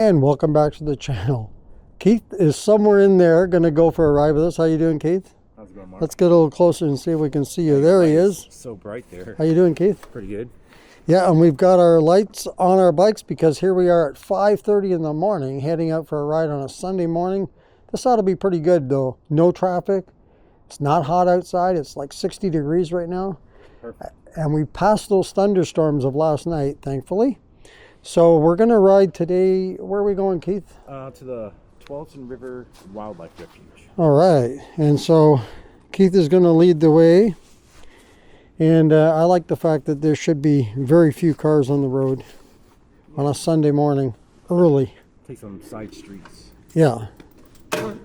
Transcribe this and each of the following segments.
And welcome back to the channel. Keith is somewhere in there, going to go for a ride with us. How you doing, Keith? How's it going, Mark? Let's get a little closer and see if we can see you. There he is. So bright there. How you doing, Keith? Pretty good. Yeah, and we've got our lights on our bikes because here we are at 5:30 in the morning, heading out for a ride on a Sunday morning. This ought to be pretty good, though. No traffic. It's not hot outside. It's like 60 degrees right now. Perfect. And we passed those thunderstorms of last night, thankfully. So we're going to ride today. Where are we going, Keith? To the Tualatin River Wildlife Refuge. All right. And so Keith is going to lead the way. And I like the fact that there should be very few cars on the road on a Sunday morning, early. Take some side streets. Yeah. All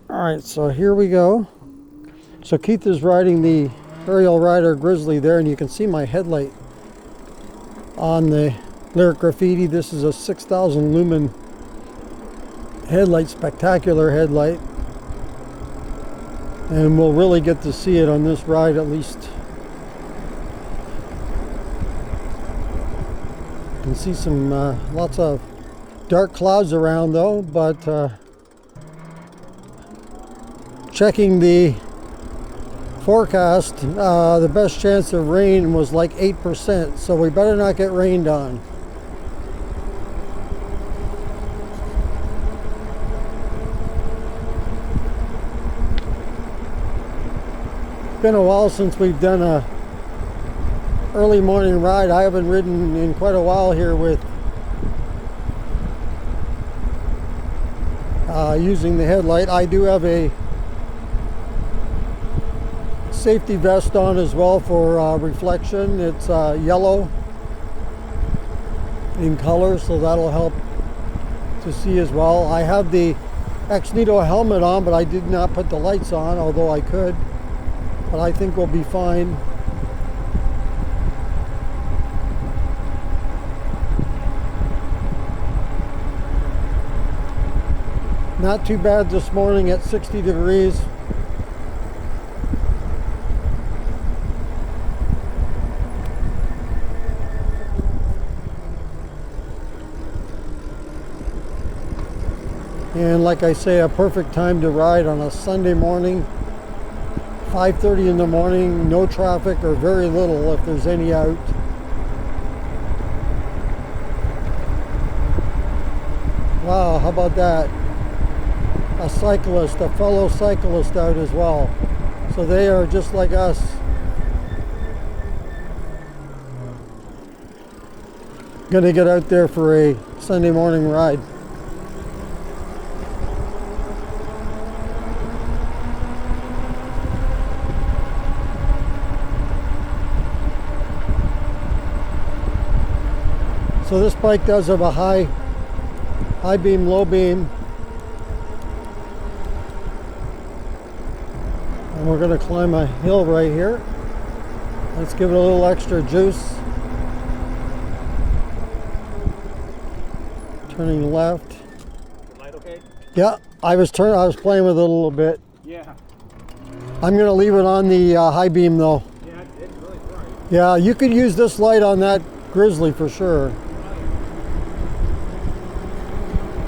right, so here we go. So Keith is riding the Aerial Rider Grizzly there, and you can see my headlight on the Lyric Graffiti. This is a 6,000 lumen headlight, spectacular headlight. And we'll really get to see it on this ride at least. You can see some lots of dark clouds around though, but checking the forecast, the best chance of rain was like 8%, so we better not get rained on. It's been a while since we've done a early morning ride. I haven't ridden in quite a while here with using the headlight. I do have a safety vest on as well for reflection. It's yellow in color, so that'll help to see as well. I have the Ex-Nito helmet on, but I did not put the lights on, although I could. But I think we'll be fine. Not too bad this morning at 60 degrees. And like I say, a perfect time to ride on a Sunday morning. 5:30 in the morning, no traffic or very little if there's any out. Wow, how about that? A cyclist, a fellow cyclist out as well. So they are just like us. Gonna get out there for a Sunday morning ride. So this bike does have a high beam, low beam. And we're going to climb a hill right here. Let's give it a little extra juice. Turning left. Light okay? Yeah, I was playing with it a little bit. Yeah. I'm going to leave it on the high beam though. Yeah, it's really bright. Yeah, you could use this light on that Grizzly for sure.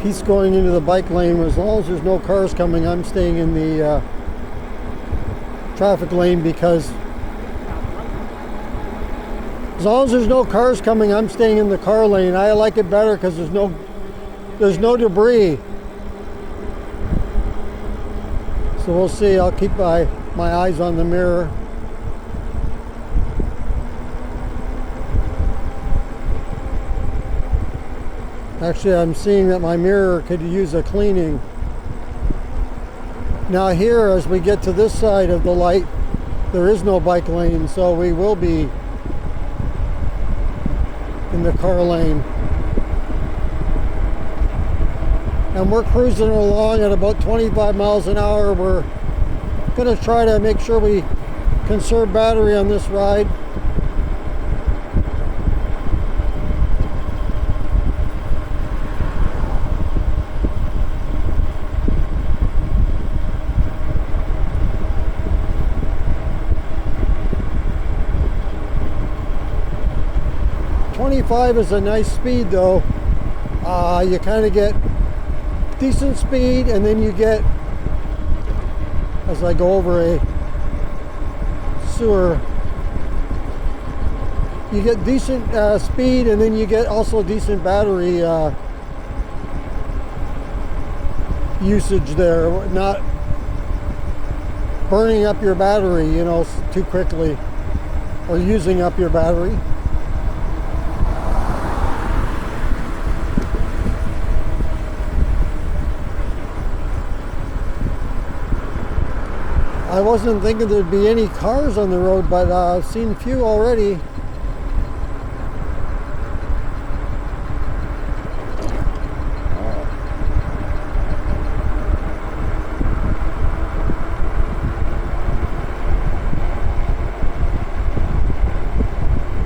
Keith's going into the bike lane. As long as there's no cars coming, I'm staying in the traffic lane because as long as there's no cars coming, I'm staying in the car lane. I like it better because there's no debris. So we'll see. I'll keep my eyes on the mirror. Actually, I'm seeing that my mirror could use a cleaning. Now here, as we get to this side of the light, there is no bike lane, so we will be in the car lane. And we're cruising along at about 25 miles an hour. We're going to try to make sure we conserve battery on this ride. .25 is a nice speed though. you kind of get decent speed, and then you get, as I go over a sewer, you get decent speed, and then you get also decent battery usage there, not burning up your battery, you know, too quickly, or using up your battery. I wasn't thinking there'd be any cars on the road, but I've seen a few already.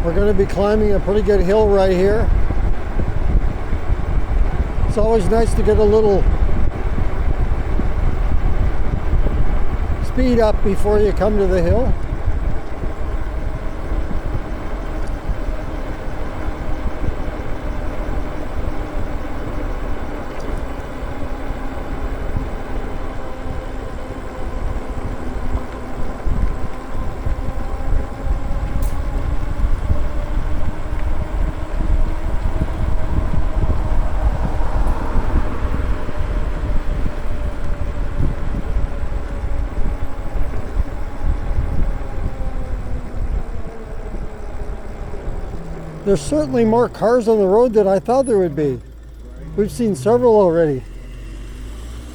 We're going to be climbing a pretty good hill right here. It's always nice to get a little speed up before you come to the hill. There's certainly more cars on the road than I thought there would be. We've seen several already.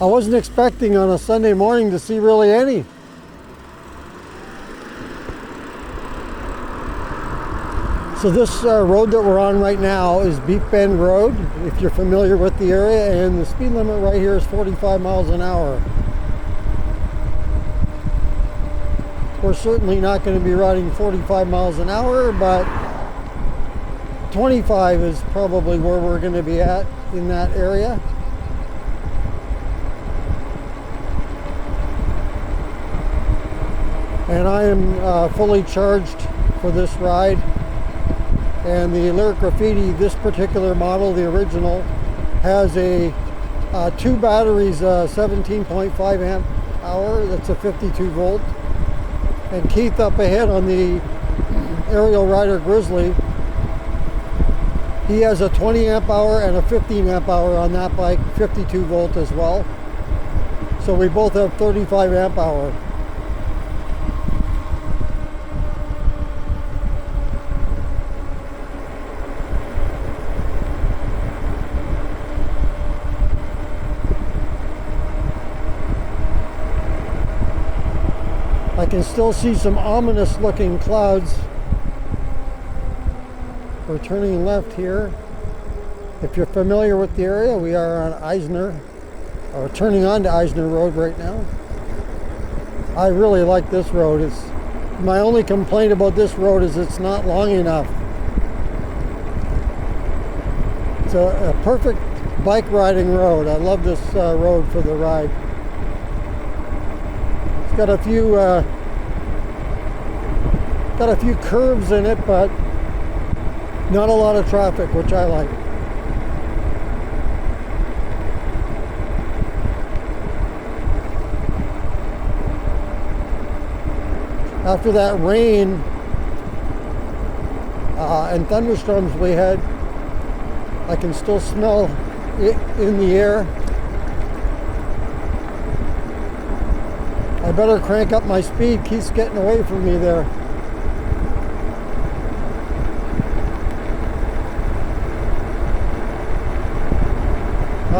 I wasn't expecting on a Sunday morning to see really any. So this road that we're on right now is Beep Bend Road, if you're familiar with the area, and the speed limit right here is 45 miles an hour. We're certainly not going to be riding 45 miles an hour, but 25 is probably where we're going to be at in that area. And I am fully charged for this ride. And the Lyric Graffiti, this particular model, the original, has a two batteries, 17.5 amp hour. That's a 52 volt. And Keith up ahead on the Aerial Rider Grizzly, he has a 20 amp hour and a 15 amp hour on that bike, 52 volt as well. So we both have 35 amp hour. I can still see some ominous looking clouds. We're turning left here. If you're familiar with the area, we are on Eisner, or turning onto Eisner Road right now. I really like this road. My only complaint about this road is it's not long enough. It's a perfect bike riding road. I love this road for the ride. It's got a few curves in it, but not a lot of traffic, which I like. After that rain and thunderstorms we had, I can still smell it in the air. I better crank up my speed. Keith's getting away from me there.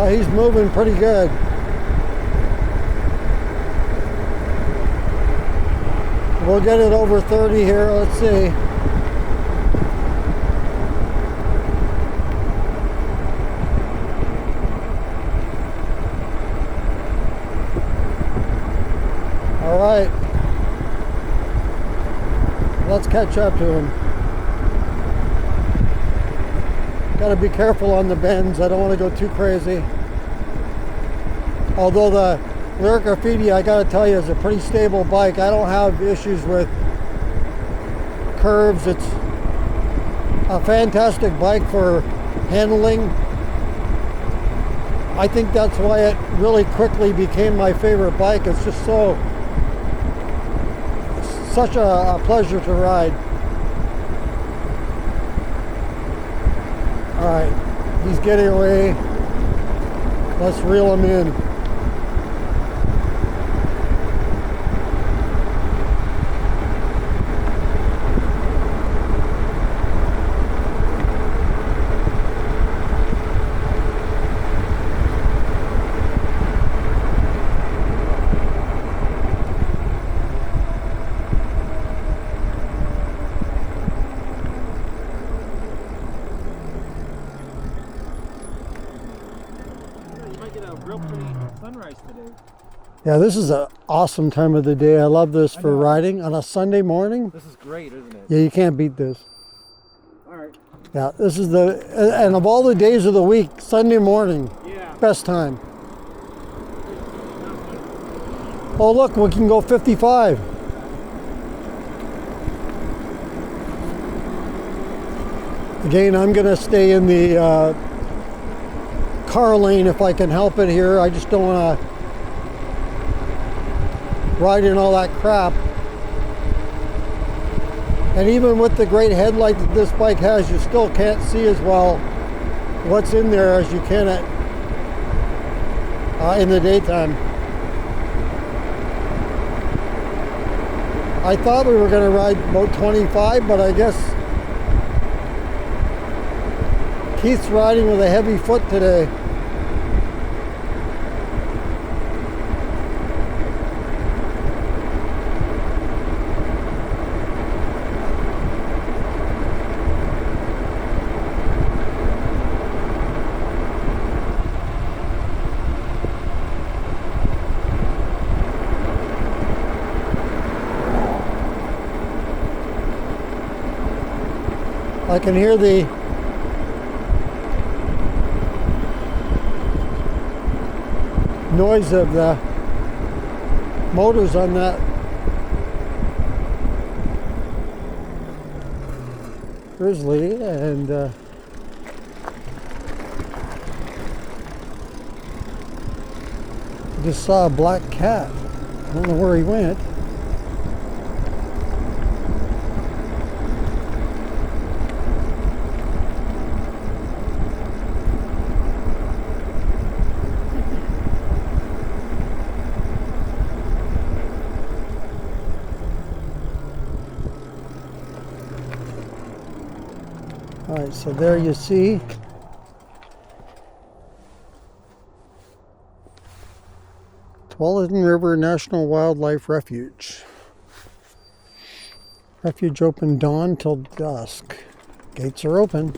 He's moving pretty good. We'll get it over 30 here. Let's see. All right. Let's catch up to him. Got to be careful on the bends. I don't want to go too crazy. Although the Lyric Graffiti, I got to tell you, is a pretty stable bike. I don't have issues with curves. It's a fantastic bike for handling. I think that's why it really quickly became my favorite bike. It's just such a pleasure to ride. All right, he's getting away. Let's reel him in. Real pretty sunrise today. Yeah, this is an awesome time of the day. I love this for riding on a Sunday morning. This is great, isn't it? Yeah, you can't beat this. All right. Yeah, this is and of all the days of the week, Sunday morning, best time. Oh look, we can go 55. Again, I'm gonna stay in the car lane if I can help it here. I just don't want to ride in all that crap. And even with the great headlight that this bike has, you still can't see as well what's in there as you can in the daytime. I thought we were going to ride about 25, but I guess Keith's riding with a heavy foot today. I can hear the noise of the motors on that Grizzly, and I just saw a black cat. I don't know where he went. All right, so there you see Tualatin River National Wildlife Refuge. Refuge open dawn till dusk. Gates are open.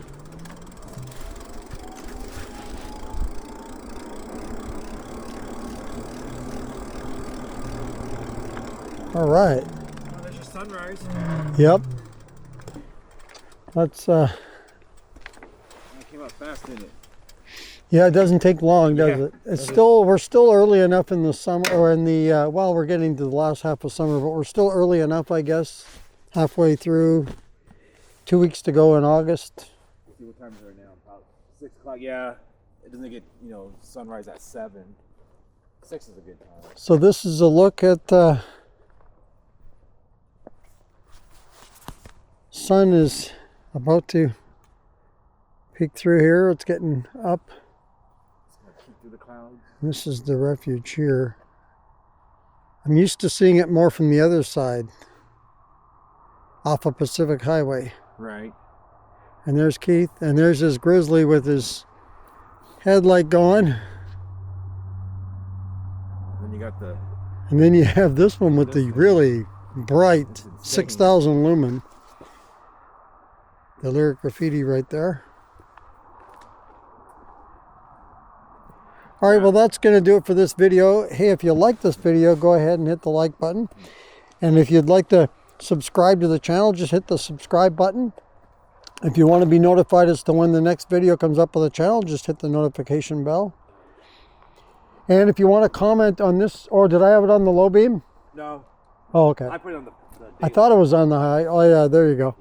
All right. Oh, there's your sunrise. Yep. Let's Came up fast, didn't it? yeah, it doesn't take long, does it? It's still, we're still early enough in the summer, or in the, well, we're getting to the last half of summer, but we're still early enough, I guess, halfway through, 2 weeks to go in August. Let's see what time is it right now. About 6 o'clock. Yeah, it doesn't get, sunrise at 7. 6 is a good time. So this is a look at, sun is about to peek through here. It's getting up. It's gonna peek through the clouds. This is the refuge here. I'm used to seeing it more from the other side, off of Pacific Highway. Right. And there's Keith, and there's his Grizzly with his headlight going. Then you got the. And then you have this one with the really bright 6,000 lumen. The lyric graffiti right there. All right, well, that's going to do it for this video. Hey, if you like this video, go ahead and hit the like button. And if you'd like to subscribe to the channel, just hit the subscribe button. If you want to be notified as to when the next video comes up on the channel, just hit the notification bell. And if you want to comment on this, or did I have it on the low beam? No. Oh, okay. I put it on the I thought it was on the high. Oh, yeah, there you go.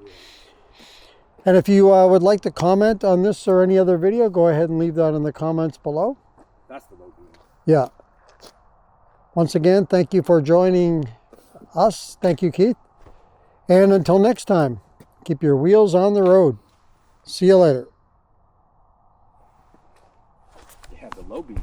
And if you would like to comment on this or any other video, go ahead and leave that in the comments below. That's the low beam. Yeah. Once again, thank you for joining us. Thank you, Keith. And until next time, keep your wheels on the road. See you later. Yeah, the low beams